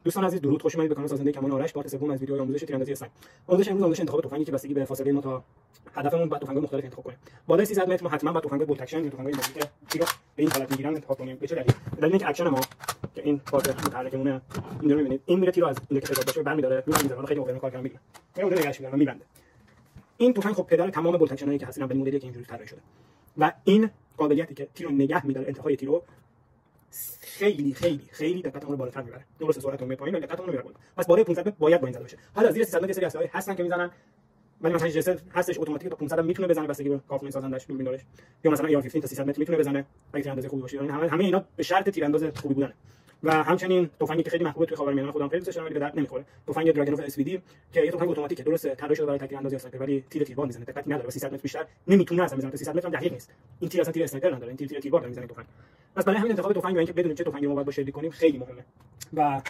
دوستان عزیز درود، خوش اومدید به کانال سازنده کمان آرش. پارت سوم از ویدیو آموزش تیراندازی اسنایپ. آموزش امروز آموزش انتخاب تفنگی که بستگی به فاصله ما تا هدفمون بعد تفنگ‌های مختلف انتخاب کنیم. بالای 300 متر ما حتما با تفنگ بولت اکشن یا تفنگ‌های موزیک تیر رو به این حالت میگیرن انتخاب کنیم. به چه دلیل؟ دلیل اینکه اکشن ما که این پارت متحرکمونه این رو می‌بینید، این میره تیر رو از این که تکرار باشه برمی‌داره، می‌ذاره. حالا خیلی اوور کار کردم می‌گیره. میره اون نگاش می‌داره می‌بنده. این تفنگ خب پدر تمام بولت اکشنایی که هستن به مدلی که اینجوری طراحی شده. و این قابلیتی که تیر رو نگه می‌داره، انتهای تیر رو خیلی خیلی خیلی دقتمون رو بالاتر میبره. درست سرعتمون میاد پایین، دقتمون رو میبره بالا. پس بالای 500 متر باید با این زده بشه. حالا زیر 300 متر سری اسلحه هستن که میزنن، ولی مثلا جسد هستش اتوماتیک تا 500 میتونه بزنه بستگی به کارخونه سازندش دوربین دارش، یا مثلا AR 15 تا 300 متر میتونه بزنه اگه تیرانداز خوبی باشه. یعنی همه اینا به شرط تیرانداز خوبی بودن. و همچنین تفنگی که خیلی محبوب توی خاورمیانه، خودم خیلی دوستش دارم ولی به درد نمیخوره، تفنگ دراگنوف SVD که یه تفنگ اتوماتیکه. درسته طراحی شده برای تیراندازی اسنایپر ولی تیربار میزنه، دقتی نداره. 300 متر بیشتر نمیتونه اصلا بزنه. 300 متر هم دقیق نیست. این تیر اصلا تیر اسنایپر نداره، این تیربار داره میزنه تفنگ. پس برای همین انتخاب تفنگ و اینکه بدونیم چه تفنگی ما باید با شلیک کنیم خیلی مهمه. و